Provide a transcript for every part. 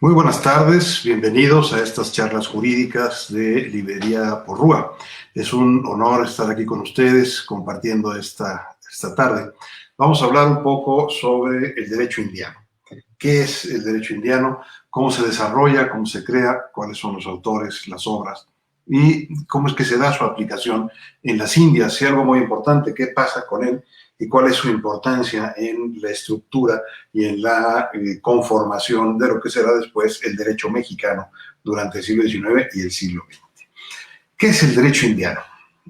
Muy buenas tardes, bienvenidos a estas charlas jurídicas de Librería Porrúa. Es un honor estar aquí con ustedes compartiendo esta tarde. Vamos a hablar un poco sobre el derecho indiano. ¿Qué es el derecho indiano? ¿Cómo se desarrolla? ¿Cómo se crea? ¿Cuáles son los autores, las obras? ¿Y cómo es que se da su aplicación en las Indias? Y algo muy importante, ¿qué pasa con él? ¿Y cuál es su importancia en la estructura y en la conformación de lo que será después el derecho mexicano durante el siglo XIX y el siglo XX? ¿Qué es el derecho indiano?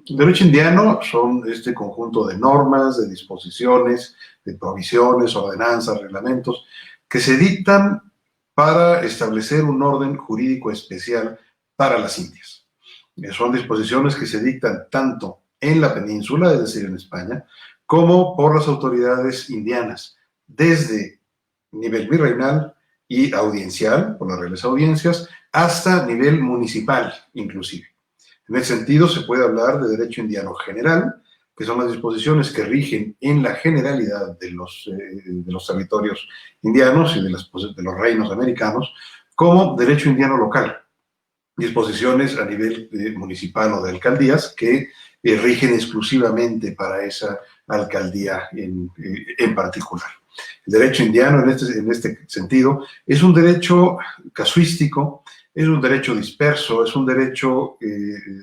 El derecho indiano son este conjunto de normas, de disposiciones, de provisiones, ordenanzas, reglamentos, que se dictan para establecer un orden jurídico especial para las Indias. Son disposiciones que se dictan tanto en la península, es decir, en España, como por las autoridades indianas, desde nivel virreinal y audiencial, por las reales audiencias, hasta nivel municipal, inclusive. En ese sentido, se puede hablar de derecho indiano general, que son las disposiciones que rigen en la generalidad de los territorios indianos y de los reinos americanos, como derecho indiano local, disposiciones a nivel municipal o de alcaldías que rigen exclusivamente para esa alcaldía en particular. El derecho indiano en este sentido es un derecho casuístico, es un derecho disperso, es un derecho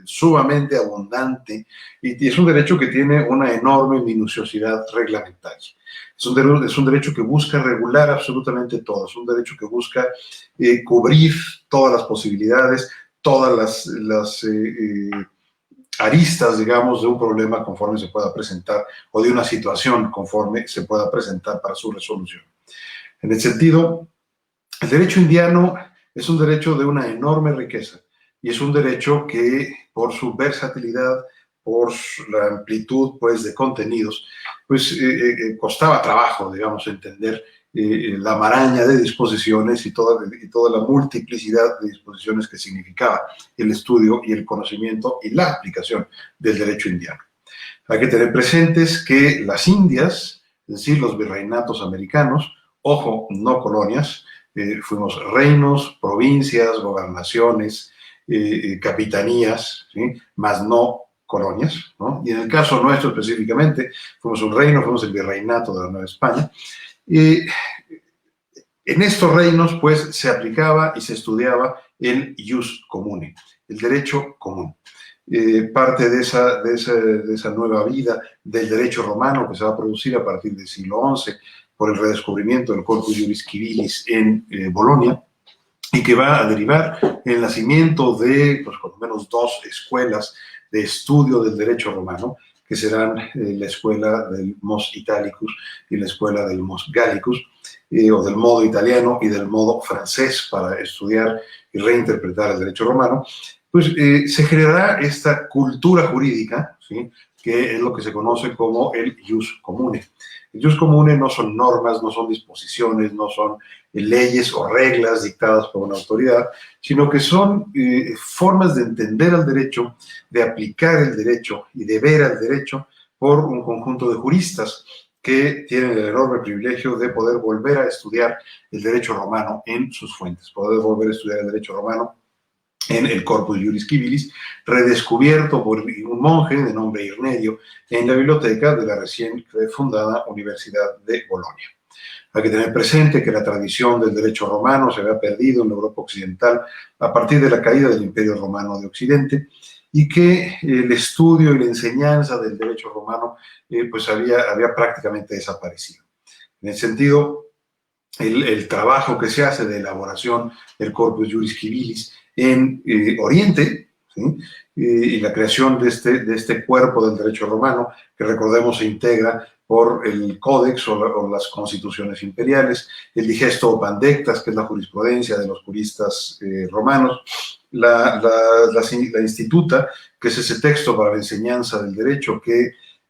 sumamente abundante y es un derecho que tiene una enorme minuciosidad reglamentaria. Es un derecho que busca regular absolutamente todo, es un derecho que busca cubrir todas las posibilidades, todas las aristas, digamos, de un problema conforme se pueda presentar o de una situación conforme se pueda presentar para su resolución. En ese sentido, el derecho indiano es un derecho de una enorme riqueza y es un derecho que, por su versatilidad, por la amplitud, pues, de contenidos, pues costaba trabajo, digamos, entender la maraña de disposiciones y toda la multiplicidad de disposiciones que significaba el estudio y el conocimiento y la aplicación del derecho indiano. Hay que tener presentes que las Indias, es decir, los virreinatos americanos, ojo, no colonias, fuimos reinos, provincias, gobernaciones, capitanías, ¿sí? Más no colonias, ¿no? Y en el caso nuestro específicamente, fuimos un reino, fuimos el virreinato de la Nueva España. En estos reinos, pues, se aplicaba y se estudiaba el ius comune, el derecho común. Parte de esa nueva vida del derecho romano que se va a producir a partir del siglo XI por el redescubrimiento del Corpus Juris Civilis en Bolonia, y que va a derivar en el nacimiento de, pues, por lo menos dos escuelas de estudio del derecho romano, que serán la escuela del Mos Italicus y la escuela del Mos Gallicus, o del modo italiano y del modo francés para estudiar y reinterpretar el derecho romano. Pues se generará esta cultura jurídica, ¿sí?, que es lo que se conoce como el ius comune. El ius comune no son normas, no son disposiciones, no son leyes o reglas dictadas por una autoridad, sino que son formas de entender al derecho, de aplicar el derecho y de ver al derecho por un conjunto de juristas que tienen el enorme privilegio de poder volver a estudiar el derecho romano en sus fuentes, poder volver a estudiar el derecho romano en el Corpus Juris Civilis, redescubierto por un monje de nombre Irnedio en la biblioteca de la recién fundada Universidad de Bolonia. Hay que tener presente que la tradición del derecho romano se había perdido en la Europa occidental a partir de la caída del Imperio Romano de Occidente y que el estudio y la enseñanza del derecho romano pues había prácticamente desaparecido. En ese sentido, el trabajo que se hace de elaboración del Corpus Juris Civilis en Oriente, ¿sí?, y la creación de este cuerpo del derecho romano, que recordemos se integra por el Códex o las constituciones imperiales, el Digesto Pandectas, que es la jurisprudencia de los juristas romanos, la Instituta, que es ese texto para la enseñanza del derecho,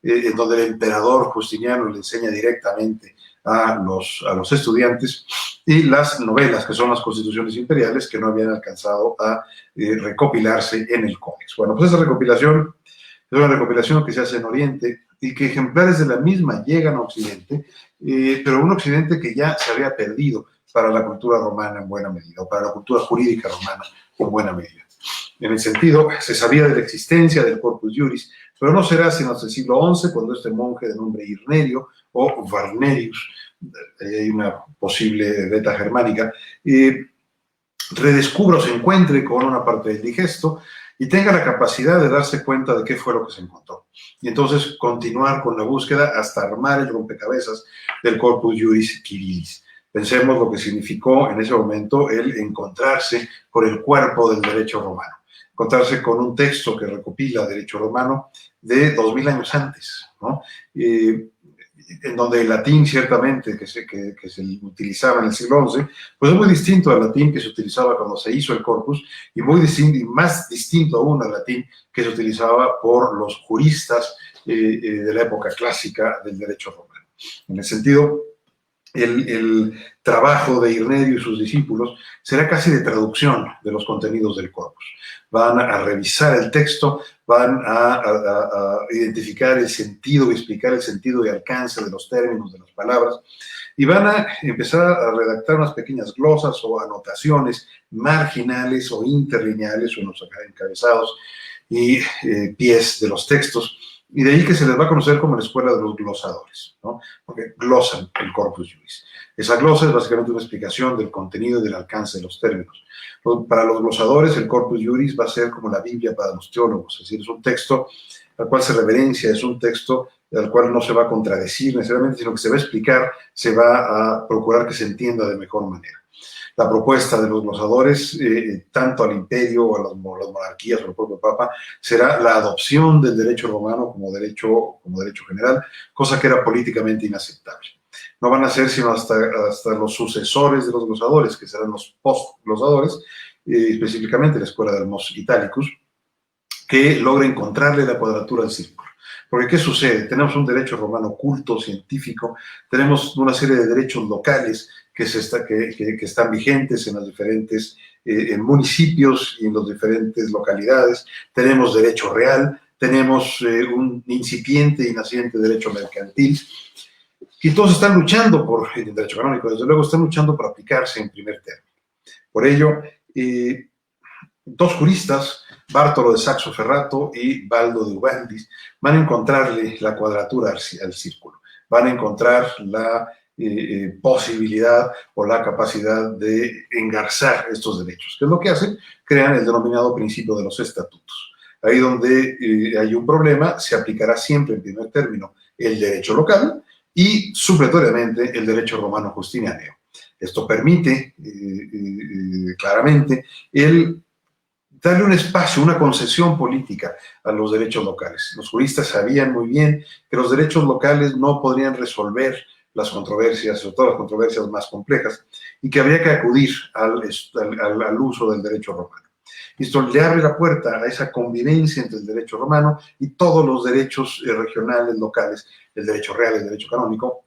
en donde el emperador Justiniano le enseña directamente a los estudiantes, y las novelas, que son las constituciones imperiales, que no habían alcanzado a recopilarse en el Códex. Bueno, pues esa recopilación es una recopilación que se hace en Oriente y que ejemplares de la misma llegan a Occidente, pero un Occidente que ya se había perdido, para la cultura romana en buena medida, o para la cultura jurídica romana en buena medida. En el sentido, se sabía de la existencia del Corpus Juris, pero no será sino hasta el siglo XI, cuando este monje de nombre Irnerio o Varnerius, hay una posible beta germánica, redescubra o se encuentre con una parte del digesto y tenga la capacidad de darse cuenta de qué fue lo que se encontró. Y entonces continuar con la búsqueda hasta armar el rompecabezas del Corpus Juris Civilis. Pensemos lo que significó en ese momento el encontrarse con el cuerpo del derecho romano, encontrarse con un texto que recopila derecho romano de 2000 años antes, ¿no? En donde el latín ciertamente que se utilizaba en el siglo XI, pues es muy distinto al latín que se utilizaba cuando se hizo el corpus, y muy distinto, y más distinto aún al latín que se utilizaba por los juristas de la época clásica del derecho romano. En el sentido, el trabajo de Irnerio y sus discípulos será casi de traducción de los contenidos del corpus. Van a revisar el texto, van a identificar el sentido, explicar el sentido y alcance de los términos, de las palabras, y van a empezar a redactar unas pequeñas glosas o anotaciones marginales o interlineales, unos encabezados y pies de los textos, y de ahí que se les va a conocer como la escuela de los glosadores, ¿no? Porque glosan el Corpus Juris. Esa glosa es básicamente una explicación del contenido y del alcance de los términos. Para los glosadores, el Corpus Juris va a ser como la Biblia para los teólogos, es decir, es un texto al cual se reverencia, es un texto al cual no se va a contradecir necesariamente, sino que se va a explicar, se va a procurar que se entienda de mejor manera. La propuesta de los glosadores, tanto al imperio o a las monarquías o al propio Papa, será la adopción del derecho romano como derecho general, cosa que era políticamente inaceptable. No van a ser sino hasta los sucesores de los glosadores, que serán los post-glosadores, específicamente la escuela de Mos Italicus, que logra encontrarle la cuadratura al círculo. Porque, ¿qué sucede? Tenemos un derecho romano culto, científico, tenemos una serie de derechos locales que están vigentes en los diferentes municipios y en las diferentes localidades, tenemos derecho real, tenemos un incipiente y naciente derecho mercantil, y todos están luchando por el derecho canónico, desde luego están luchando por aplicarse en primer término. Por ello, dos juristas, Bártolo de Saxo Ferrato y Baldo de Ubaldis, van a encontrarle la cuadratura al círculo, van a encontrar la posibilidad o la capacidad de engarzar estos derechos. ¿Qué es lo que hacen? Crean el denominado principio de los estatutos. Ahí donde hay un problema, se aplicará siempre en primer término el derecho local y supletoriamente el derecho romano justinianeo. Esto permite claramente el darle un espacio, una concesión política a los derechos locales. Los juristas sabían muy bien que los derechos locales no podrían resolver las controversias, sobre todo las controversias más complejas, y que habría que acudir al uso del derecho romano. Esto le abre la puerta a esa convivencia entre el derecho romano y todos los derechos regionales, locales, el derecho real, el derecho canónico,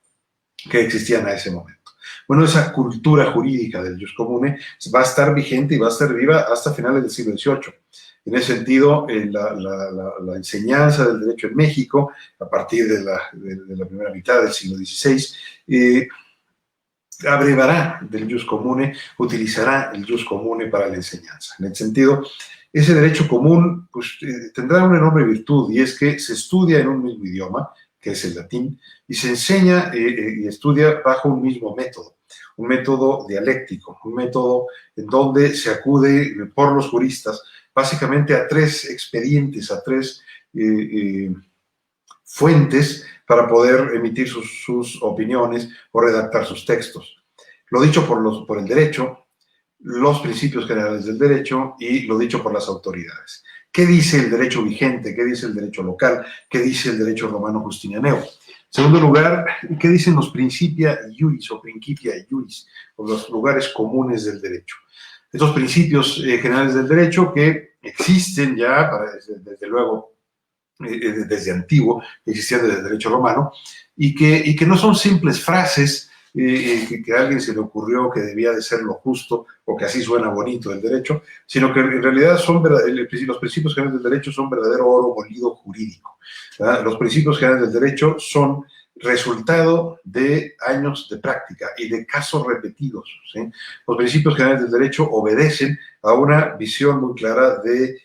que existían a ese momento. Bueno, esa cultura jurídica del jus comune va a estar vigente y va a estar viva hasta finales del siglo XVIII. En ese sentido, la enseñanza del derecho en México, a partir de la primera mitad del siglo XVI, abrevará del jus comune, utilizará el jus comune para la enseñanza. En el sentido, ese derecho común pues, tendrá una enorme virtud, y es que se estudia en un mismo idioma, que es el latín, y se enseña y estudia bajo un mismo método, un método dialéctico, un método en donde se acude por los juristas básicamente a tres expedientes, a tres fuentes para poder emitir sus opiniones o redactar sus textos. Lo dicho por el derecho, los principios generales del derecho y lo dicho por las autoridades. ¿Qué dice el derecho vigente? ¿Qué dice el derecho local? ¿Qué dice el derecho romano justinianeo? En segundo lugar, ¿qué dicen los principia iuris o principia iuris, o los lugares comunes del derecho? Estos principios generales del derecho que existen ya, desde luego, desde antiguo, existían desde el derecho romano, y que no son simples frases que a alguien se le ocurrió que debía de ser lo justo o que así suena bonito el derecho, sino que en realidad los principios generales del derecho son verdadero oro molido jurídico, ¿verdad? Los principios generales del derecho son resultado de años de práctica y de casos repetidos, ¿sí? Los principios generales del derecho obedecen a una visión muy clara de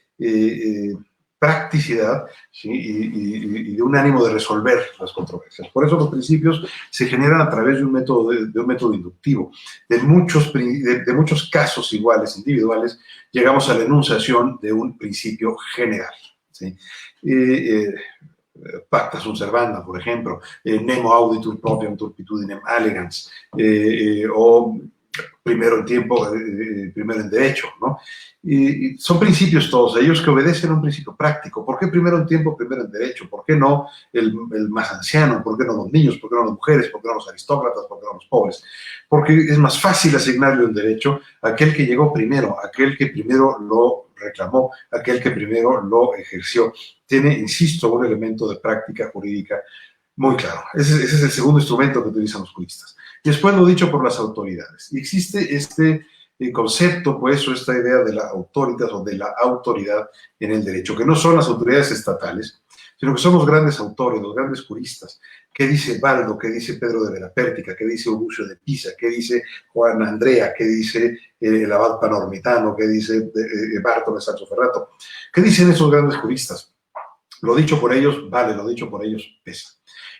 practicidad, ¿sí? y de un ánimo de resolver las controversias. Por eso los principios se generan a través de un método, de un método inductivo. De muchos casos iguales, individuales, llegamos a la enunciación de un principio general, ¿sí? Pacta sunt servanda, por ejemplo, nemo auditur propriam turpitudinem allegans, o primero en tiempo, primero en derecho, ¿no? Y son principios todos ellos que obedecen a un principio práctico. ¿Por qué primero en tiempo, primero en derecho? ¿Por qué no el más anciano? ¿Por qué no los niños? ¿Por qué no las mujeres? ¿Por qué no los aristócratas? ¿Por qué no los pobres? Porque es más fácil asignarle un derecho a aquel que llegó primero, a aquel que primero lo reclamó, a aquel que primero lo ejerció. Tiene, insisto, un elemento de práctica jurídica muy claro. Ese es el segundo instrumento que utilizan los juristas. Y después lo dicho por las autoridades. Y existe este concepto, pues, o esta idea de la autoritas o de la autoridad en el derecho, que no son las autoridades estatales, sino que son los grandes autores, los grandes juristas. ¿Qué dice Baldo? ¿Qué dice Pedro de Verapértica? ¿Qué dice Urrucio de Pisa? ¿Qué dice Juan Andrea? ¿Qué dice el abad Panormitano? ¿Qué dice Bartolo Sacsoferrato? ¿Qué dicen esos grandes juristas? Lo dicho por ellos vale, lo dicho por ellos pesa.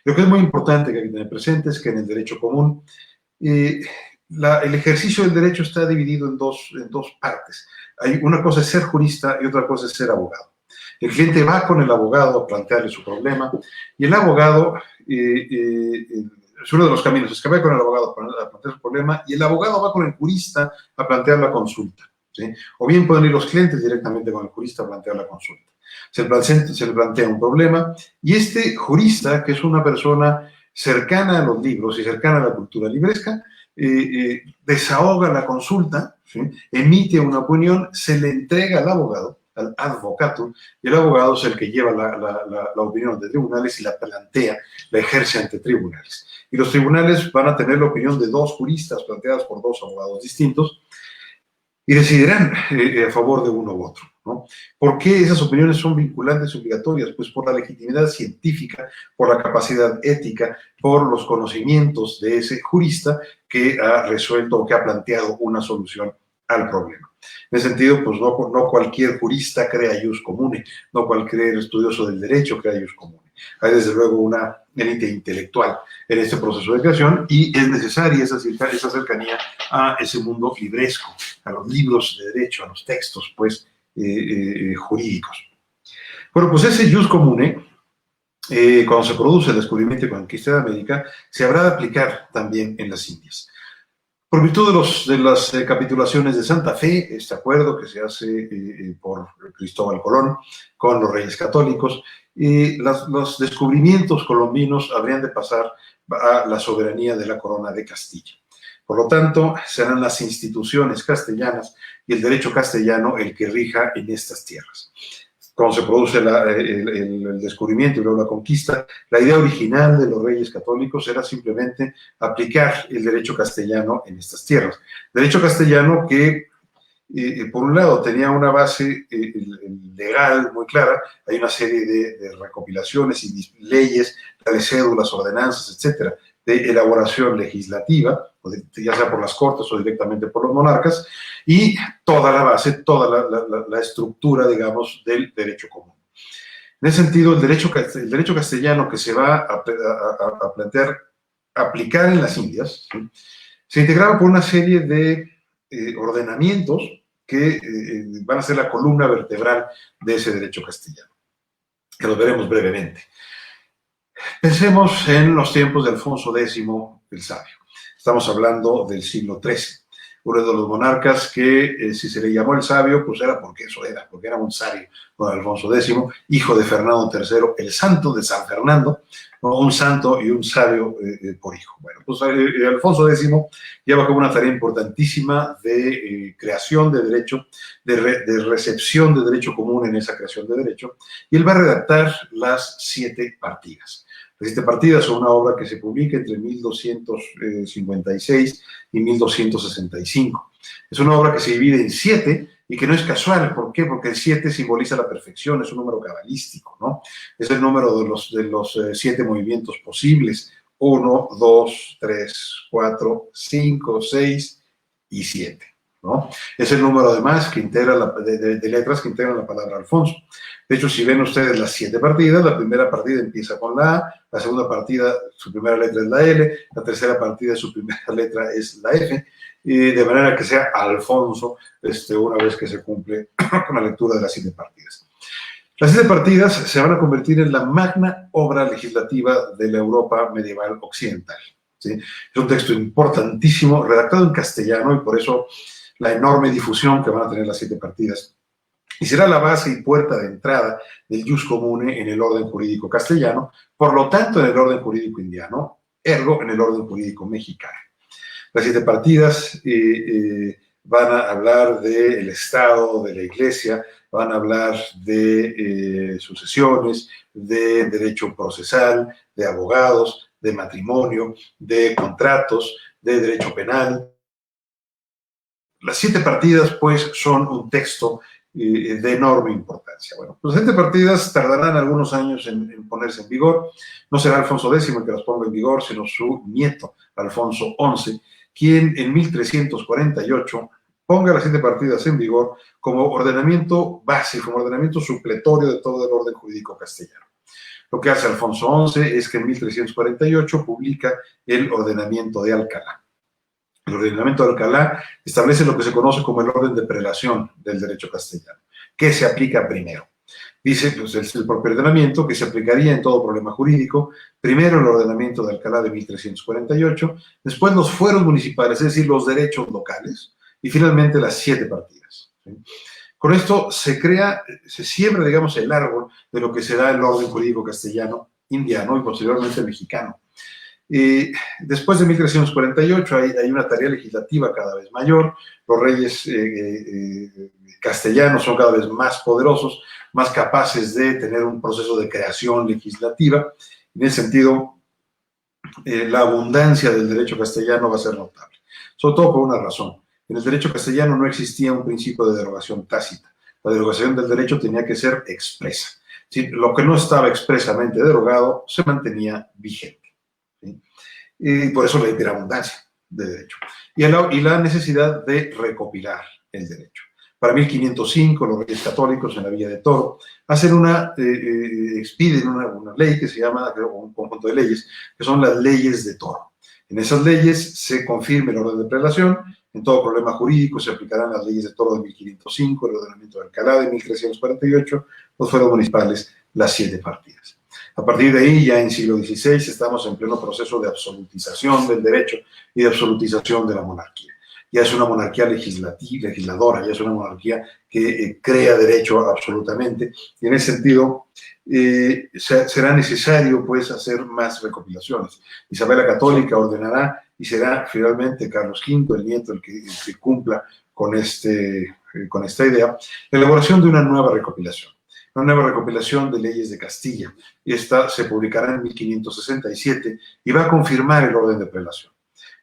Lo que es muy importante que hay que tener presente es que en el derecho común el ejercicio del derecho está dividido en dos partes. Una cosa es ser jurista y otra cosa es ser abogado. El cliente va con el abogado a plantearle su problema y el abogado, es uno de los caminos, es que va con el abogado a plantear su problema y el abogado va con el jurista a plantear la consulta, ¿sí? O bien pueden ir los clientes directamente con el jurista a plantear la consulta. Se le plantea un problema y este jurista, que es una persona cercana a los libros y cercana a la cultura libresca, desahoga la consulta, ¿sí? Emite una opinión, se le entrega al abogado, al advocatum, y el abogado es el que lleva la opinión ante tribunales y la plantea, la ejerce ante tribunales. Y los tribunales van a tener la opinión de dos juristas planteadas por dos abogados distintos y decidirán a favor de uno u otro, ¿no? ¿Por qué esas opiniones son vinculantes y obligatorias? Pues por la legitimidad científica, por la capacidad ética, por los conocimientos de ese jurista que ha resuelto o que ha planteado una solución al problema. En ese sentido, pues no cualquier jurista crea ius comune, no cualquier estudioso del derecho crea ius comune. Hay desde luego una élite intelectual en este proceso de creación y es necesaria esa cercanía a ese mundo libresco, a los libros de derecho, a los textos, pues, jurídicos. Bueno, pues ese ius comune, cuando se produce el descubrimiento y conquista de América, se habrá de aplicar también en las Indias. Por virtud de las capitulaciones de Santa Fe, este acuerdo que se hace por Cristóbal Colón con los reyes católicos, los descubrimientos colombinos habrían de pasar a la soberanía de la corona de Castilla. Por lo tanto, serán las instituciones castellanas y el derecho castellano el que rija en estas tierras. Cuando se produce el descubrimiento y luego la conquista, la idea original de los reyes católicos era simplemente aplicar el derecho castellano en estas tierras. Derecho castellano que, por un lado, tenía una base legal muy clara, hay una serie de recopilaciones y leyes, de cédulas, ordenanzas, etcétera, de elaboración legislativa, ya sea por las cortes o directamente por los monarcas, y toda la base, toda la estructura, digamos, del derecho común. En ese sentido, el derecho castellano que se va a plantear aplicar en las Indias, ¿sí?, se integraba por una serie de ordenamientos que van a ser la columna vertebral de ese derecho castellano, que los veremos brevemente. Pensemos en los tiempos de Alfonso X el Sabio. Estamos hablando del siglo XIII. Uno de los monarcas que, si se le llamó el Sabio, pues era porque era un sabio, don Alfonso X, hijo de Fernando III, el santo de San Fernando, ¿no? Un santo y un sabio por hijo. Bueno, pues Alfonso X lleva como una tarea importantísima de creación de derecho, de recepción de derecho común en esa creación de derecho, y él va a redactar las 7 partidas. Las 7 partidas son una obra que se publica entre 1256 y 1265. Es una obra que se divide en 7 y que no es casual. ¿Por qué? Porque el 7 simboliza la perfección, es un número cabalístico, ¿no? Es el número de los 7 movimientos posibles, 1, 2, 3, 4, 5, 6 y 7, ¿no? Es el número además que integra de letras que integran la palabra Alfonso. De hecho, si ven ustedes las 7 partidas, la primera partida empieza con la A, la segunda partida, su primera letra es la L, la tercera partida, su primera letra es la F, y de manera que sea Alfonso, una vez que se cumple con la lectura de las 7 partidas. Las 7 partidas se van a convertir en la magna obra legislativa de la Europa medieval occidental, ¿sí? Es un texto importantísimo, redactado en castellano, y por eso la enorme difusión que van a tener las 7 partidas. Y será la base y puerta de entrada del jus comune en el orden jurídico castellano, por lo tanto en el orden jurídico indiano, ergo en el orden jurídico mexicano. Las 7 partidas van a hablar del Estado, de la Iglesia, van a hablar de sucesiones, de derecho procesal, de abogados, de matrimonio, de contratos, de derecho penal. Las 7 partidas, pues, son un texto de enorme importancia. Bueno, las 7 partidas tardarán algunos años en ponerse en vigor. No será Alfonso X el que las ponga en vigor, sino su nieto, Alfonso XI, quien en 1348 ponga las 7 partidas en vigor como ordenamiento base, como ordenamiento supletorio de todo el orden jurídico castellano. Lo que hace Alfonso XI es que en 1348 publica el ordenamiento de Alcalá. El ordenamiento de Alcalá establece lo que se conoce como el orden de prelación del derecho castellano. ¿Qué se aplica primero? Dice pues, el propio ordenamiento que se aplicaría en todo problema jurídico, primero el ordenamiento de Alcalá de 1348, después los fueros municipales, es decir, los derechos locales, y finalmente las 7 partidas, ¿sí? Con esto se siembra, digamos, el árbol de lo que será el orden jurídico castellano, indiano y posteriormente mexicano. Después de 1348 hay una tarea legislativa cada vez mayor, los reyes castellanos son cada vez más poderosos, más capaces de tener un proceso de creación legislativa. En ese sentido, la abundancia del derecho castellano va a ser notable, sobre todo por una razón. En el derecho castellano no existía un principio de derogación tácita. La derogación del derecho tenía que ser expresa. ¿Sí? Lo que no estaba expresamente derogado se mantenía vigente. ¿Sí? Y por eso la hiperabundancia de derecho. Y la necesidad de recopilar el derecho. Para 1505, los reyes católicos en la Villa de Toro hacen expiden una ley que se llama, un conjunto de leyes, que son las leyes de Toro. En esas leyes se confirma el orden de prelación. En todo problema jurídico se aplicarán las leyes de Toro de 1505, el ordenamiento de Alcalá de 1348, los fueros municipales, las 7 partidas. A partir de ahí, ya en siglo XVI, estamos en pleno proceso de absolutización del derecho y de absolutización de la monarquía. Ya es una monarquía legisladora, ya es una monarquía que crea derecho absolutamente, y en ese sentido será necesario pues hacer más recopilaciones. Isabel la Católica ordenará y será finalmente Carlos V, el nieto, el que cumpla con esta idea, la elaboración de una nueva recopilación de leyes de Castilla. Esta se publicará en 1567 y va a confirmar el orden de prelación.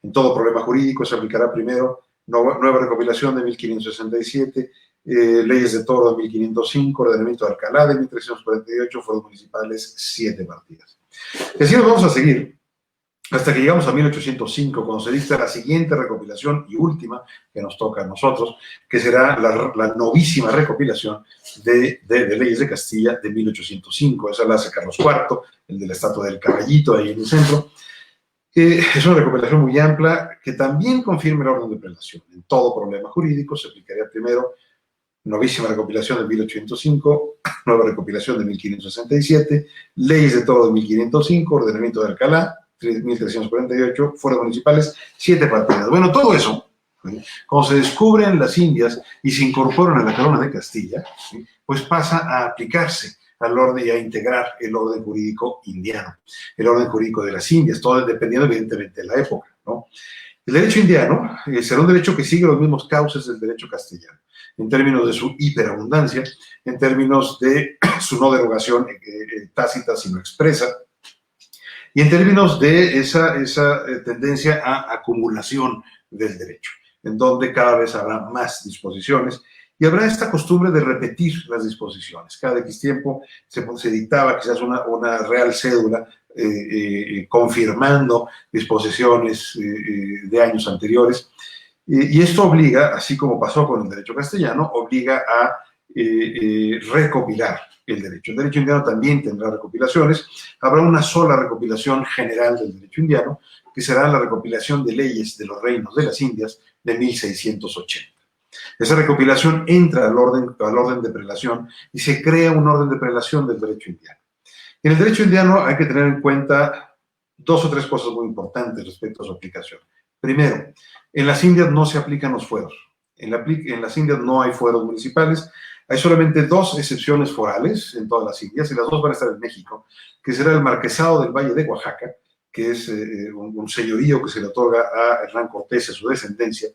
En todo problema jurídico se aplicará primero nueva recopilación de 1567, leyes de Toro de 1505, ordenamiento de Alcalá de 1348, fueros municipales, 7 partidas. Y así nos vamos a seguir hasta que llegamos a 1805, cuando se dicta la siguiente recopilación y última que nos toca a nosotros, que será la novísima recopilación de leyes de Castilla de 1805. Esa la hace Carlos IV, el de la estatua del caballito ahí en el centro. Es una recopilación muy amplia que también confirma el orden de prelación. En todo problema jurídico se aplicaría primero novísima recopilación de 1805, nueva recopilación de 1567, leyes de Toro de 1505, ordenamiento de Alcalá, 1348, fueros municipales, 7 partidas. Bueno, todo eso, cuando se descubren las Indias y se incorporan a la corona de Castilla, pues pasa a aplicarse al orden y a integrar el orden jurídico indiano, el orden jurídico de las Indias, todo dependiendo evidentemente de la época, ¿no? El derecho indiano será un derecho que sigue los mismos cauces del derecho castellano, en términos de su hiperabundancia, en términos de su no derogación tácita sino expresa, y en términos de esa tendencia a acumulación del derecho, en donde cada vez habrá más disposiciones y habrá esta costumbre de repetir las disposiciones. Cada X tiempo se dictaba quizás una real cédula confirmando disposiciones de años anteriores. Y esto obliga, así como pasó con el derecho castellano, obliga a recopilar el derecho. El derecho indiano también tendrá recopilaciones. Habrá una sola recopilación general del derecho indiano, que será la recopilación de leyes de los reinos de las Indias de 1680. Esa recopilación entra al orden de prelación y se crea un orden de prelación del derecho indiano. En el derecho indiano hay que tener en cuenta dos o tres cosas muy importantes respecto a su aplicación. Primero, en las Indias no se aplican los fueros. En las Indias no hay fueros municipales. Hay solamente dos excepciones forales en todas las Indias, y las dos van a estar en México, que será el Marquesado del Valle de Oaxaca, que es un señorío que se le otorga a Hernán Cortés y a su descendencia,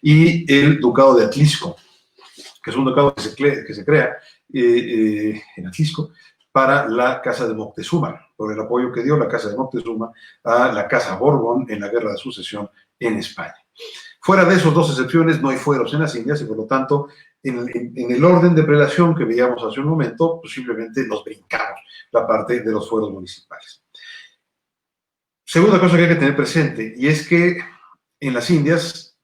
y el Ducado de Atlisco, que es un ducado que se crea en Atlisco para la Casa de Moctezuma, por el apoyo que dio la Casa de Moctezuma a la Casa Borbón en la Guerra de Sucesión en España. Fuera de esas dos excepciones, no hay fueros en las Indias y, por lo tanto, en el orden de prelación que veíamos hace un momento, pues simplemente nos brincamos la parte de los fueros municipales. Segunda cosa que hay que tener presente, y es que en las Indias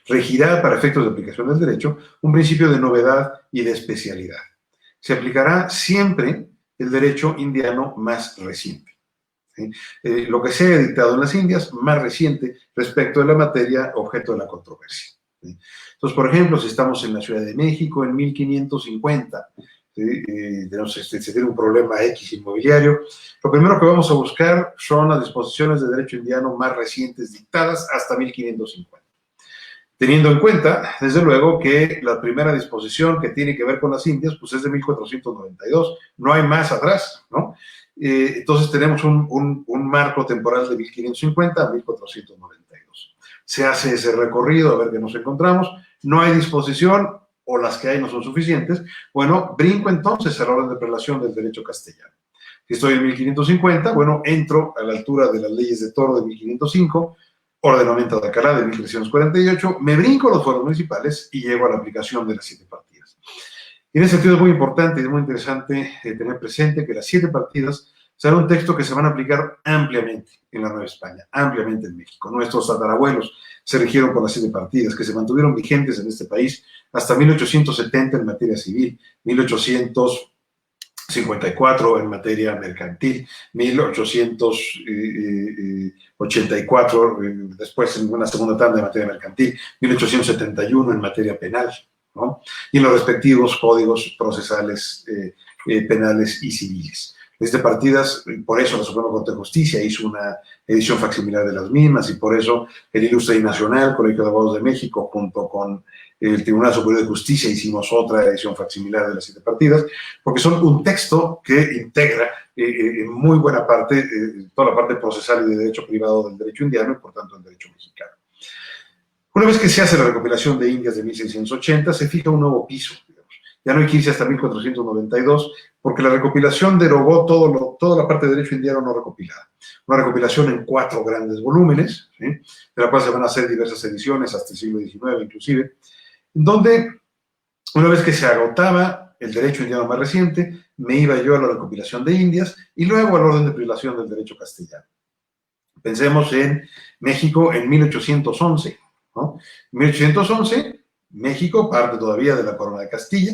regirá, para efectos de aplicación del derecho, un principio de novedad y de especialidad. Se aplicará siempre el derecho indiano más reciente. ¿Sí? Lo que se ha dictado en las Indias, más reciente respecto de la materia objeto de la controversia. ¿Sí? Entonces, por ejemplo, si estamos en la Ciudad de México en 1550, ¿sí? Se tiene un problema X inmobiliario, lo primero que vamos a buscar son las disposiciones de derecho indiano más recientes dictadas hasta 1550. Teniendo en cuenta, desde luego, que la primera disposición que tiene que ver con las Indias, pues es de 1492, no hay más atrás, ¿no? Entonces tenemos un marco temporal de 1550 a 1492. Se hace ese recorrido a ver qué nos encontramos, no hay disposición, o las que hay no son suficientes. Bueno, brinco entonces al orden de prelación del derecho castellano. Si estoy en 1550, bueno, entro a la altura de las leyes de Toro de 1505, ordenamiento de Alcalá de 1348, me brinco los fueros municipales y llego a la aplicación de las 7 partidas. Y en ese sentido es muy importante y es muy interesante tener presente que las 7 partidas será un texto que se van a aplicar ampliamente en la Nueva España, ampliamente en México. Nuestros tatarabuelos se rigieron con las 7 partidas, que se mantuvieron vigentes en este país hasta 1870 en materia civil, 1854 en materia mercantil, 1884, después en una segunda tanda en materia mercantil, 1871 en materia penal, ¿no? Y en los respectivos códigos procesales penales y civiles. Desde partidas, por eso la Suprema Corte de Justicia hizo una edición facsimilar de las mismas, y por eso el Ilustre y Nacional, Colegio de Abogados de México, junto con el Tribunal Superior de Justicia, hicimos otra edición facsimilar de las 7 partidas, porque son un texto que integra en muy buena parte toda la parte procesal y de derecho privado del derecho indiano y, por tanto, del derecho mexicano. Una vez que se hace la recopilación de Indias de 1680, se fija un nuevo piso. Ya no hay que irse hasta 1492, porque la recopilación derogó toda la parte de derecho indiano no recopilada. Una recopilación en 4 grandes volúmenes, ¿sí? De la cual se van a hacer diversas ediciones hasta el siglo XIX inclusive, donde una vez que se agotaba el derecho indiano más reciente, me iba yo a la recopilación de Indias y luego al orden de prelación del derecho castellano. Pensemos en México en 1811, ¿no? En 1811, México, parte todavía de la corona de Castilla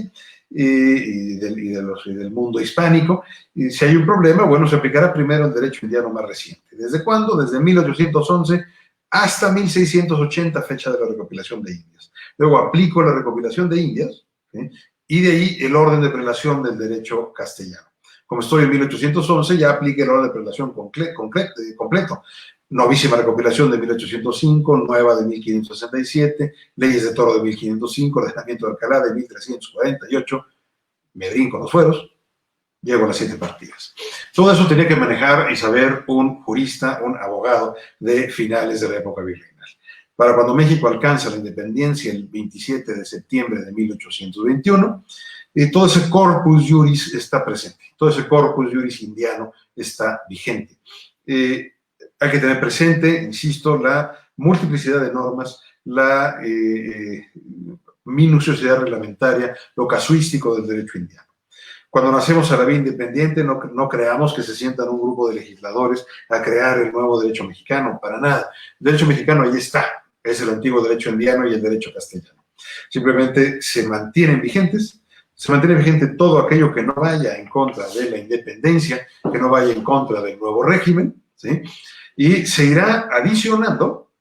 y del mundo hispánico, y si hay un problema, bueno, se aplicará primero el derecho indiano más reciente. ¿Desde cuándo? Desde 1811 hasta 1680, fecha de la recopilación de Indias. Luego aplico la recopilación de Indias, ¿sí? Y de ahí el orden de prelación del derecho castellano. Como estoy en 1811, ya aplique el orden de prelación completo. Novísima recopilación de 1805, nueva de 1567, leyes de Toro de 1505, ordenamiento de Alcalá de 1348, me brinco los fueros, llego a las 7 partidas. Todo eso tenía que manejar y saber un jurista, un abogado de finales de la época virreinal. Para cuando México alcanza la independencia el 27 de septiembre de 1821, todo ese corpus juris está presente, todo ese corpus juris indiano está vigente. Hay que tener presente, insisto, la multiplicidad de normas, la minuciosidad reglamentaria, lo casuístico del derecho indiano. Cuando nacemos a la vida independiente, no creamos que se sientan un grupo de legisladores a crear el nuevo derecho mexicano, para nada. El derecho mexicano ahí está, es el antiguo derecho indiano y el derecho castellano. Simplemente se mantienen vigentes, se mantiene vigente todo aquello que no vaya en contra de la independencia, que no vaya en contra del nuevo régimen, ¿sí? Y se irá adicionando,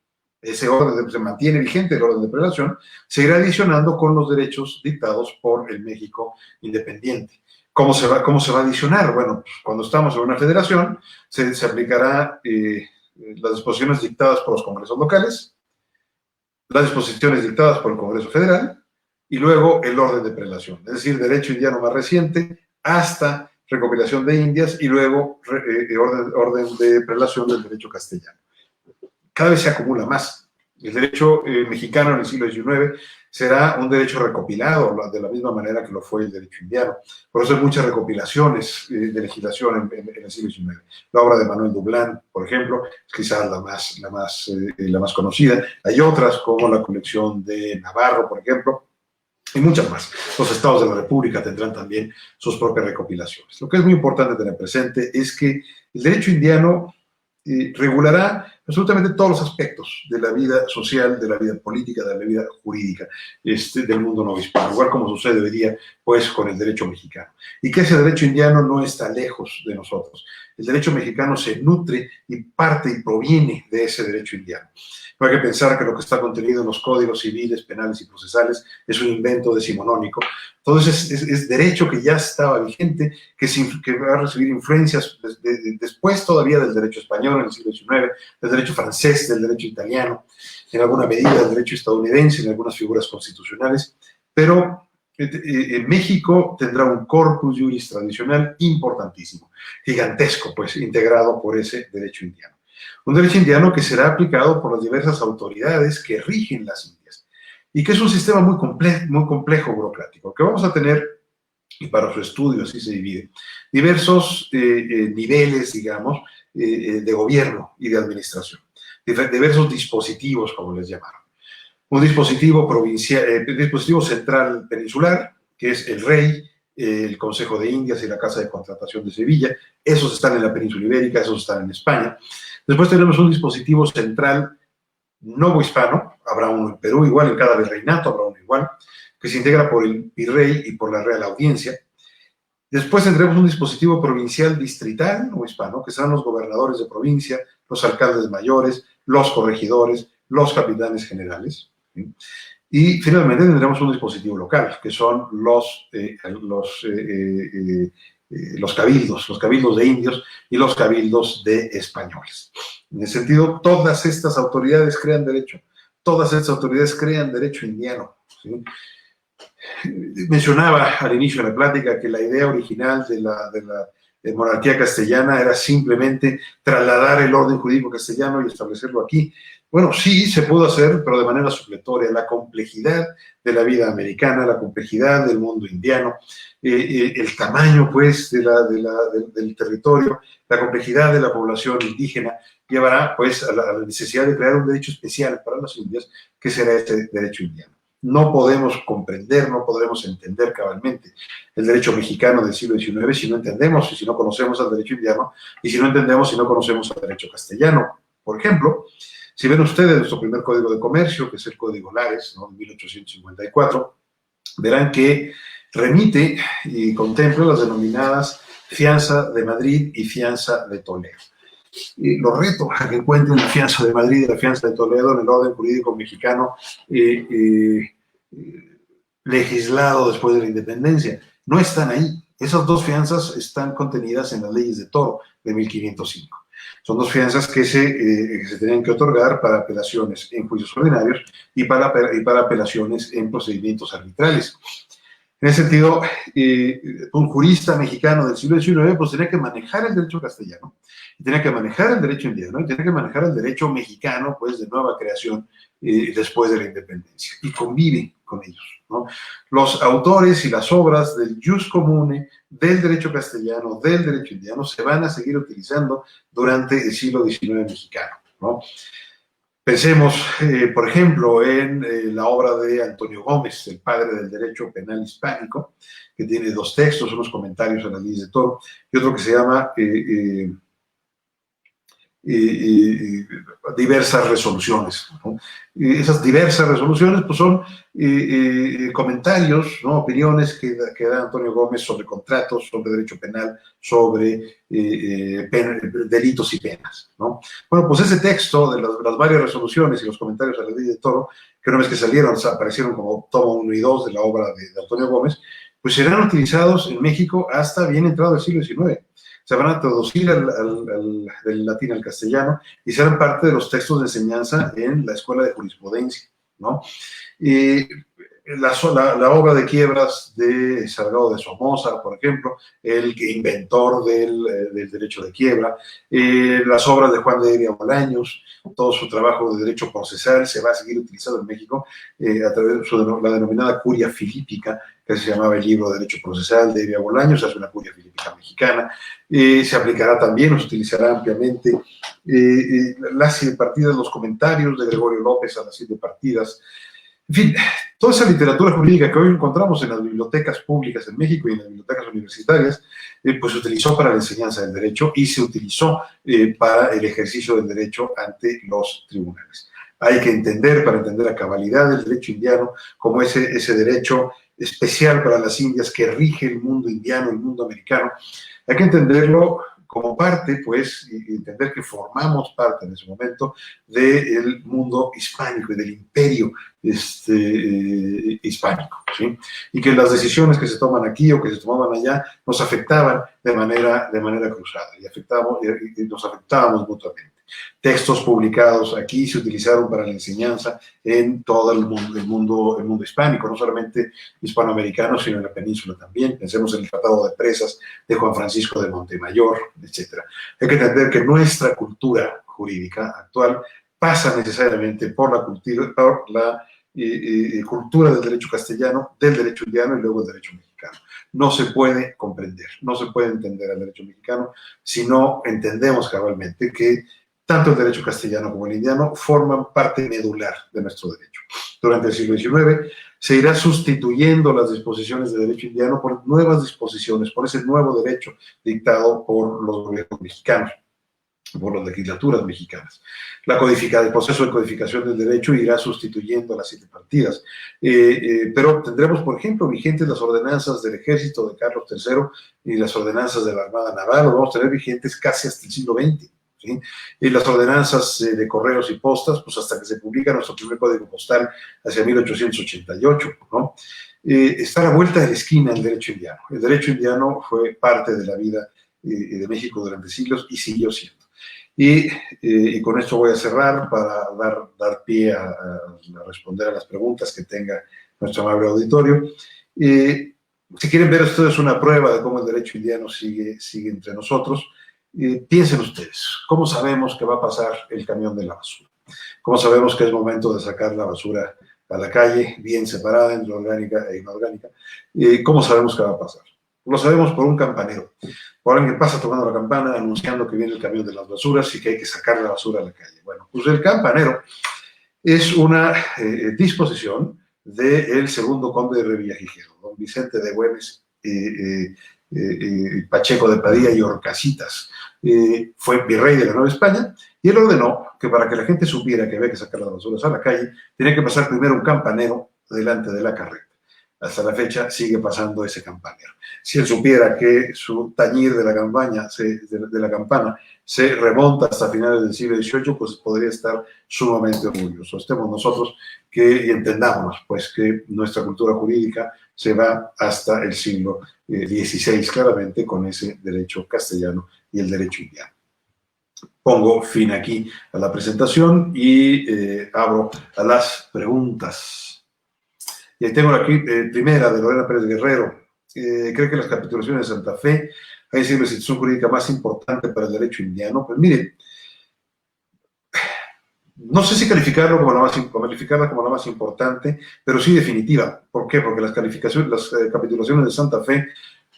ese orden se mantiene vigente, el orden de prelación, se irá adicionando con los derechos dictados por el México independiente. ¿Cómo se va a adicionar? Bueno, pues cuando estamos en una federación, se aplicará las disposiciones dictadas por los congresos locales, las disposiciones dictadas por el Congreso Federal, y luego el orden de prelación, es decir, derecho indiano más reciente hasta recopilación de Indias y luego orden de prelación del derecho castellano. Cada vez se acumula más. El derecho mexicano en el siglo XIX será un derecho recopilado de la misma manera que lo fue el derecho indiano. Por eso hay muchas recopilaciones de legislación en el siglo XIX. La obra de Manuel Dublán, por ejemplo, es quizás la más conocida. Hay otras como la colección de Navarro, por ejemplo, y muchas más. Los estados de la República tendrán también sus propias recopilaciones. Lo que es muy importante tener presente es que el derecho indiano regulará absolutamente todos los aspectos de la vida social, de la vida política, de la vida jurídica del mundo no hispano, igual como sucede hoy día pues con el derecho mexicano. Y que ese derecho indiano no está lejos de nosotros. El derecho mexicano se nutre y parte y proviene de ese derecho indiano. No hay que pensar que lo que está contenido en los códigos civiles, penales y procesales es un invento decimonónico. Entonces es derecho que ya estaba vigente, que va a recibir influencias después todavía del derecho español en el siglo XIX, del derecho francés, del derecho italiano, en alguna medida del derecho estadounidense, en algunas figuras constitucionales, pero México tendrá un corpus juris tradicional importantísimo, gigantesco, pues, integrado por ese derecho indiano. Un derecho indiano que será aplicado por las diversas autoridades que rigen las Indias y que es un sistema muy complejo burocrático, que vamos a tener, y para su estudio así se divide, diversos niveles, digamos, de gobierno y de administración, diversos dispositivos, como les llamaron. Un dispositivo provincial, dispositivo central peninsular, que es el rey, el Consejo de Indias y la Casa de Contratación de Sevilla. Esos están en la península ibérica, esos están en España. Después tenemos un dispositivo central novohispano, habrá uno en Perú igual, en cada virreinato habrá uno igual, que se integra por el virrey y por la Real Audiencia. Después tendremos un dispositivo provincial distrital novohispano, que serán los gobernadores de provincia, los alcaldes mayores, los corregidores, los capitanes generales. ¿Sí? Y finalmente tendremos un dispositivo local, que son los cabildos de indios y los cabildos de españoles. En ese sentido, todas estas autoridades crean derecho, todas estas autoridades crean derecho indiano. ¿Sí? Mencionaba al inicio de la plática que la idea original de la monarquía castellana era simplemente trasladar el orden jurídico castellano y establecerlo aquí. Bueno, sí, se pudo hacer, pero de manera supletoria. La complejidad de la vida americana, la complejidad del mundo indiano, el tamaño, pues, del territorio, la complejidad de la población indígena, llevará, pues, a la necesidad de crear un derecho especial para las Indias, que será este derecho indiano. No podemos comprender, no podremos entender cabalmente el derecho mexicano del siglo XIX si no entendemos y si no conocemos al derecho indiano, y si no entendemos si no conocemos al derecho castellano. Por ejemplo, si ven ustedes nuestro primer código de comercio, que es el Código Lares, ¿no?, de 1854, verán que remite y contempla las denominadas fianza de Madrid y fianza de Toledo. Los reto a que encuentren la fianza de Madrid y la fianza de Toledo en el orden jurídico mexicano legislado después de la independencia. No están ahí. Esas dos fianzas están contenidas en las leyes de Toro de 1505. Son dos fianzas que se tenían que otorgar para apelaciones en juicios ordinarios y para apelaciones en procedimientos arbitrales. En ese sentido, un jurista mexicano del siglo XIX pues tenía que manejar el derecho castellano, y tenía que manejar el derecho indiano, y tenía que manejar el derecho mexicano, pues, de nueva creación después de la independencia, y convive con ellos, ¿no? Los autores y las obras del jus comune, del derecho castellano, del derecho indiano, se van a seguir utilizando durante el siglo XIX mexicano, ¿no? Pensemos, por ejemplo, en la obra de Antonio Gómez, el padre del derecho penal hispánico, que tiene dos textos, unos comentarios a las leyes de Toro, y otro que se llama diversas resoluciones, ¿no? Esas diversas resoluciones pues son comentarios, ¿no? Opiniones que da Antonio Gómez sobre contratos, sobre derecho penal, sobre delitos y penas, ¿no? Bueno, pues ese texto de las varias resoluciones y los comentarios a la ley de Toro, que una vez que salieron, aparecieron como tomo 1 y 2 de la obra de Antonio Gómez, pues serán utilizados en México hasta bien entrado el siglo XIX. Se van a traducir del latín al castellano y serán parte de los textos de enseñanza en la escuela de jurisprudencia, ¿no? Y la obra de quiebras de Salgado de Somoza, por ejemplo, el inventor del derecho de quiebra, las obras de Juan de Heria Bolaños, todo su trabajo de derecho procesal se va a seguir utilizando en México a través de la denominada curia filípica, que se llamaba el libro de Derecho Procesal de Heria Bolaños, es una curia filípica mexicana. Se aplicará también, se utilizará ampliamente las siete partidas, los comentarios de Gregorio López a las siete partidas. En fin, toda esa literatura jurídica que hoy encontramos en las bibliotecas públicas en México y en las bibliotecas universitarias, pues se utilizó para la enseñanza del derecho y se utilizó para el ejercicio del derecho ante los tribunales. Hay que entender, para entender la cabalidad del derecho indiano, como ese derecho especial para las Indias que rige el mundo indiano, el mundo americano, hay que entenderlo como parte, pues, y entender que formamos parte en ese momento del mundo hispánico y del imperio hispánico, ¿sí? Y que las decisiones que se toman aquí o que se tomaban allá nos afectaban de manera cruzada y nos afectábamos mutuamente. Textos publicados aquí se utilizaron para la enseñanza en todo el mundo hispánico, no solamente hispanoamericano, sino en la península también. Pensemos en el Tratado de Presas de Juan Francisco de Montemayor, etc. Hay que entender que nuestra cultura jurídica actual pasa necesariamente por la cultura del derecho castellano, del derecho indiano y luego el derecho mexicano. No se puede comprender, no se puede entender al derecho mexicano si no entendemos cabalmente que tanto el derecho castellano como el indiano forman parte medular de nuestro derecho. Durante el siglo XIX se irá sustituyendo las disposiciones de derecho indiano por nuevas disposiciones, por ese nuevo derecho dictado por los gobiernos mexicanos, por las legislaturas mexicanas. El proceso de codificación del derecho irá sustituyendo las siete partidas. Pero tendremos, por ejemplo, vigentes las ordenanzas del ejército de Carlos III y las ordenanzas de la Armada Naval, lo vamos a tener vigentes casi hasta el siglo XX. ¿Sí? Y las ordenanzas de correos y postas, pues hasta que se publica nuestro primer código postal hacia 1888, ¿no? Está a la vuelta de la esquina el derecho indiano. El derecho indiano fue parte de la vida de México durante siglos y siguió siendo. Y con esto voy a cerrar para dar pie a responder a las preguntas que tenga nuestro amable auditorio. Si quieren ver, esto es una prueba de cómo el derecho indiano sigue entre nosotros. Piensen ustedes, ¿cómo sabemos que va a pasar el camión de la basura? ¿Cómo sabemos que es momento de sacar la basura a la calle, bien separada entre orgánica e inorgánica? ¿Cómo sabemos que va a pasar? Lo sabemos por un campanero, por alguien que pasa tocando la campana anunciando que viene el camión de las basuras y que hay que sacar la basura a la calle. Bueno, pues el campanero es una disposición del segundo conde de Revillagigedo, don Vicente de Güemes, Pacheco de Padilla y Orcasitas. Fue virrey de la Nueva España y él ordenó que para que la gente supiera que había que sacar las basuras a la calle, tenía que pasar primero un campanero delante de la carreta. Hasta la fecha sigue pasando ese campanero. Si él supiera que su tañir de la campana se remonta hasta finales del siglo XVIII, pues podría estar sumamente orgulloso. Estemos nosotros y entendamos pues que nuestra cultura jurídica se va hasta el siglo XVI, claramente, con ese derecho castellano y el derecho indiano. Pongo fin aquí a la presentación y abro a las preguntas. Y ahí tengo aquí primera de Lorena Pérez Guerrero. ¿Cree que las capitulaciones de Santa Fe han sido la institución jurídica más importante para el derecho indiano? Pues mire, no sé si calificarla como la más importante, pero sí definitiva. ¿Por qué? Porque las capitulaciones de Santa Fe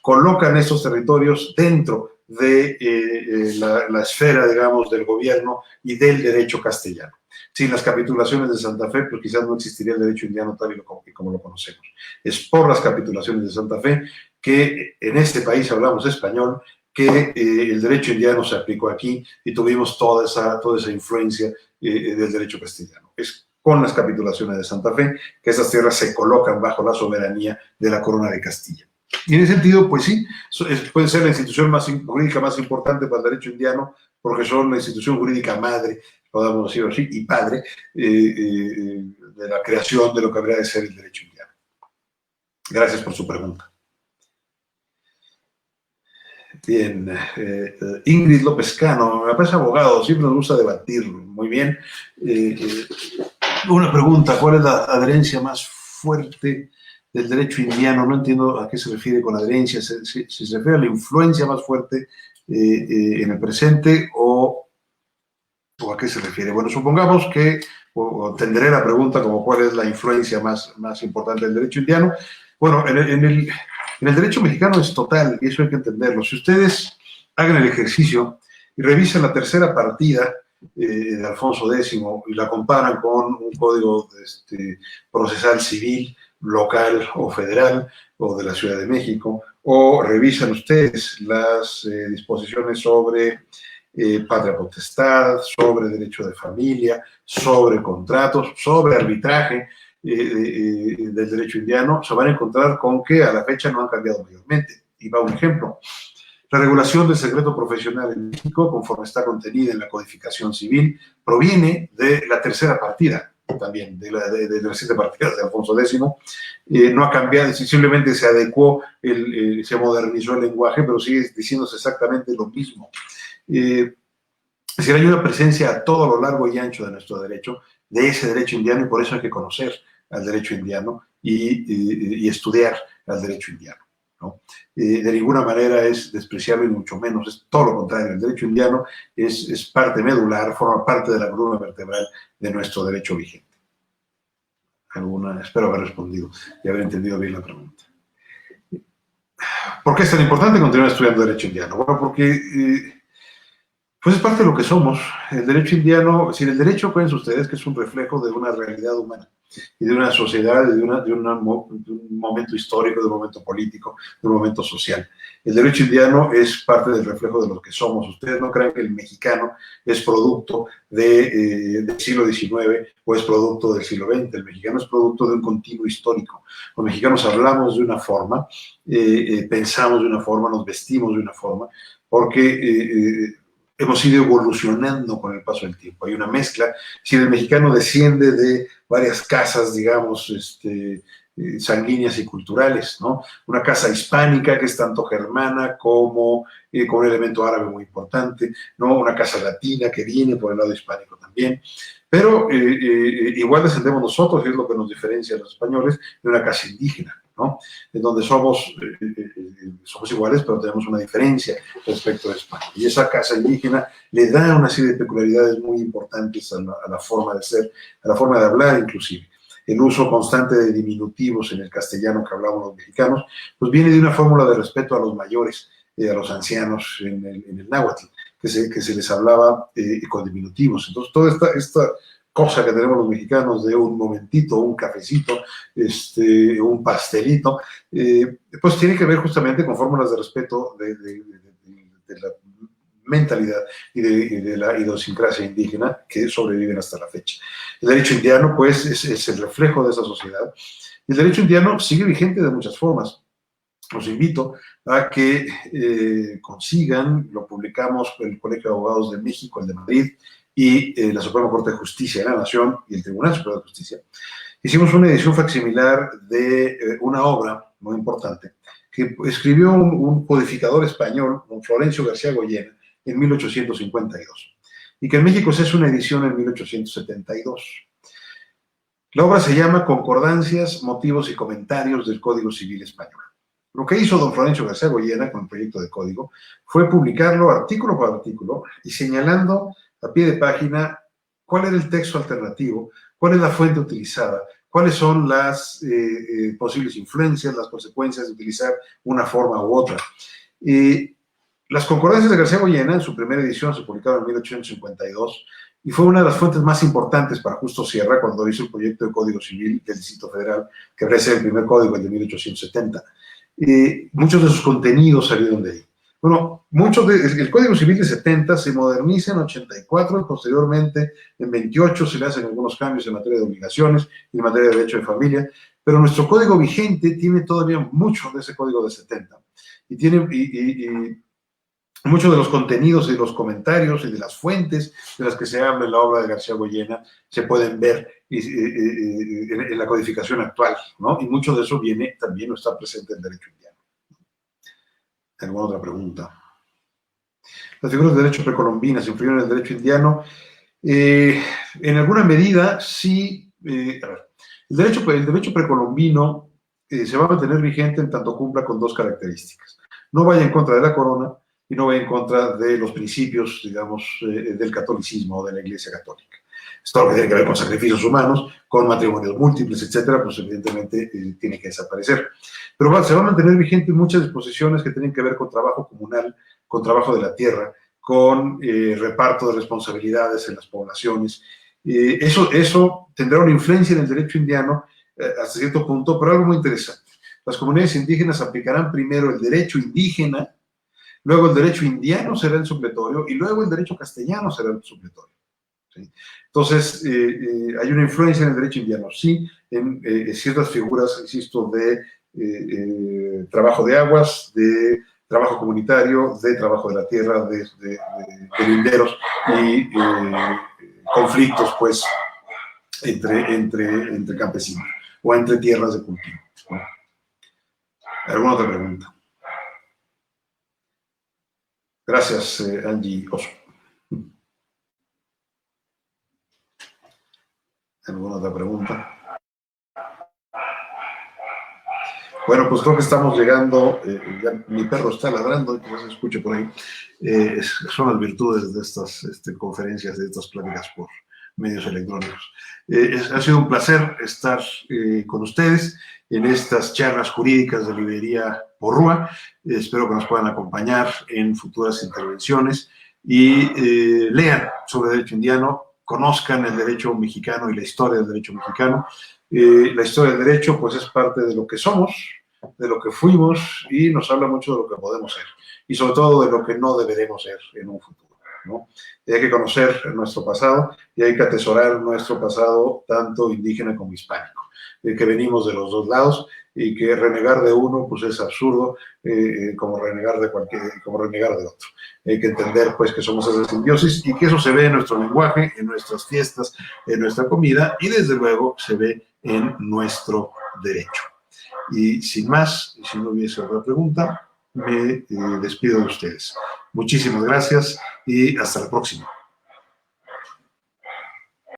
colocan estos territorios dentro de la esfera, digamos, del gobierno y del derecho castellano. sin las capitulaciones de Santa Fe, pues quizás no existiría el derecho indiano tal y como lo conocemos. Es por las capitulaciones de Santa Fe que en este país hablamos español, que el derecho indiano se aplicó aquí y tuvimos toda esa influencia del derecho castellano. Es con las capitulaciones de Santa Fe que esas tierras se colocan bajo la soberanía de la Corona de Castilla. Y en ese sentido, pues sí, puede ser la institución jurídica más importante para el derecho indiano, porque son la institución jurídica madre, podamos decirlo así, y padre de la creación de lo que habría de ser el derecho indiano. Gracias por su pregunta. Bien, Ingrid López Cano, me parece abogado, siempre nos gusta debatir. Muy bien. Una pregunta, ¿cuál es la adherencia más fuerte del derecho indiano? No entiendo a qué se refiere con adherencia, si se refiere a la influencia más fuerte en el presente o a qué se refiere. Bueno, supongamos que, o entenderé la pregunta como cuál es la influencia más importante del derecho indiano. Bueno, en el derecho mexicano es total, y eso hay que entenderlo. Si ustedes hagan el ejercicio y revisan la tercera partida de Alfonso X y la comparan con un código procesal civil, local o federal, o de la Ciudad de México, o revisan ustedes las disposiciones sobre patria potestad, sobre derecho de familia, sobre contratos, sobre arbitraje del derecho indiano, se van a encontrar con que a la fecha no han cambiado mayormente. Y va un ejemplo. La regulación del secreto profesional en México, conforme está contenida en la codificación civil, proviene de la tercera partida, también de las 7 partidas de Alfonso X. No ha cambiado, simplemente se adecuó, se modernizó el lenguaje, pero sigue diciéndose exactamente lo mismo. Es decir, hay una presencia a todo lo largo y ancho de nuestro derecho, de ese derecho indiano, y por eso hay que conocer al derecho indiano y estudiar al derecho indiano, ¿no? De ninguna manera es despreciable, ni mucho menos, es todo lo contrario. El derecho indiano es parte medular, forma parte de la columna vertebral de nuestro derecho vigente. Espero haber respondido y haber entendido bien la pregunta. ¿Por qué es tan importante continuar estudiando derecho indiano? Bueno, porque pues es parte de lo que somos. El derecho indiano, es decir, el derecho, acuérdense ustedes que es un reflejo de una realidad humana y de una sociedad, de un momento histórico, de un momento político, de un momento social. El derecho indiano es parte del reflejo de lo que somos. Ustedes no creen que el mexicano es producto del siglo XIX o es producto del siglo XX. El mexicano es producto de un continuo histórico. Los mexicanos hablamos de una forma, pensamos de una forma, nos vestimos de una forma, porque hemos ido evolucionando con el paso del tiempo. Hay una mezcla. Si el mexicano desciende de varias casas, digamos, sanguíneas y culturales, ¿no? Una casa hispánica que es tanto germana como con un elemento árabe muy importante, ¿no? Una casa latina que viene por el lado hispánico también. Pero igual descendemos nosotros, y es lo que nos diferencia a los españoles, de una casa indígena, ¿no? En donde somos iguales, pero tenemos una diferencia respecto a España. Y esa casa indígena le da una serie de peculiaridades muy importantes a la forma de ser, a la forma de hablar inclusive. El uso constante de diminutivos en el castellano que hablamos los mexicanos, pues viene de una fórmula de respeto a los mayores, a los ancianos en el náhuatl, que se les hablaba con diminutivos. Entonces, toda esta cosa que tenemos los mexicanos de un momentito, un cafecito, un pastelito, pues tiene que ver justamente con fórmulas de respeto de la mentalidad y de la idiosincrasia indígena que sobreviven hasta la fecha. El derecho indiano, pues, es el reflejo de esa sociedad. El derecho indiano sigue vigente de muchas formas. Los invito a que consigan, lo publicamos en el Colegio de Abogados de México, el de Madrid, y la Suprema Corte de Justicia de la Nación y el Tribunal Superior de Justicia. Hicimos una edición facsimilar de una obra muy importante que escribió un codificador español, don Florencio García Goyena, en 1852, y que en México se hace una edición en 1872. La obra se llama Concordancias, Motivos y Comentarios del Código Civil Español. Lo que hizo don Florencio García Goyena con el proyecto de código fue publicarlo artículo por artículo y señalando a pie de página cuál era el texto alternativo, cuál es la fuente utilizada, cuáles son las posibles influencias, las consecuencias de utilizar una forma u otra. Las concordancias de García Goyena, en su primera edición, se publicaron en 1852, y fue una de las fuentes más importantes para Justo Sierra cuando hizo el proyecto de Código Civil del Distrito Federal, que habría sido el primer código, el de 1870. Muchos de sus contenidos salieron de ahí. Bueno, el Código Civil de 70 se moderniza en 84 y posteriormente en 28 se le hacen algunos cambios en materia de obligaciones y en materia de derecho de familia, pero nuestro código vigente tiene todavía mucho de ese código de 70 y tiene muchos de los contenidos y de los comentarios y de las fuentes de las que se habla en la obra de García Goyena se pueden ver en la codificación actual, ¿no? Y mucho de eso también no está presente en el derecho indiano. ¿Alguna otra pregunta? Las figuras de derecho precolombinas influyeron en el derecho indiano. En alguna medida, sí. A ver, el derecho precolombino se va a mantener vigente en tanto cumpla con dos características. No vaya en contra de la corona y no vaya en contra de los principios, digamos, del catolicismo o de la Iglesia Católica. Esto lo que tiene que ver con sacrificios humanos, con matrimonios múltiples, etcétera, pues evidentemente tiene que desaparecer. Pero se va a mantener vigente en muchas disposiciones que tienen que ver con trabajo comunal, con trabajo de la tierra, con reparto de responsabilidades en las poblaciones. Eso tendrá una influencia en el derecho indiano hasta cierto punto, pero algo muy interesante. Las comunidades indígenas aplicarán primero el derecho indígena, luego el derecho indiano será el supletorio y luego el derecho castellano será el supletorio. ¿Sí? Entonces, hay una influencia en el derecho indiano, sí, en ciertas figuras, insisto, de trabajo de aguas, de trabajo comunitario, de trabajo de la tierra, de linderos y conflictos, pues, entre campesinos o entre tierras de cultivo. ¿No? ¿Alguna otra pregunta? Gracias, Angie Oso. ¿Alguna otra pregunta? Bueno, pues creo que estamos llegando, ya mi perro está ladrando, quizás se escuche por ahí. Son las virtudes de estas conferencias, de estas pláticas por medios electrónicos. Ha sido un placer estar con ustedes en estas charlas jurídicas de Librería Porrúa. Espero que nos puedan acompañar en futuras intervenciones y lean sobre derecho indiano, conozcan el derecho mexicano y la historia del derecho mexicano. La historia del derecho, pues, es parte de lo que somos, de lo que fuimos y nos habla mucho de lo que podemos ser y sobre todo de lo que no deberemos ser en un futuro, ¿no? Y hay que conocer nuestro pasado y hay que atesorar nuestro pasado tanto indígena como hispánico, que venimos de los dos lados y que renegar de uno, pues, es absurdo, como renegar de otro. Hay que entender, pues, que somos esa simbiosis y que eso se ve en nuestro lenguaje, en nuestras fiestas, en nuestra comida y desde luego se ve en nuestro derecho. Y sin más, si no hubiese otra pregunta, me despido de ustedes. Muchísimas gracias y hasta la próxima.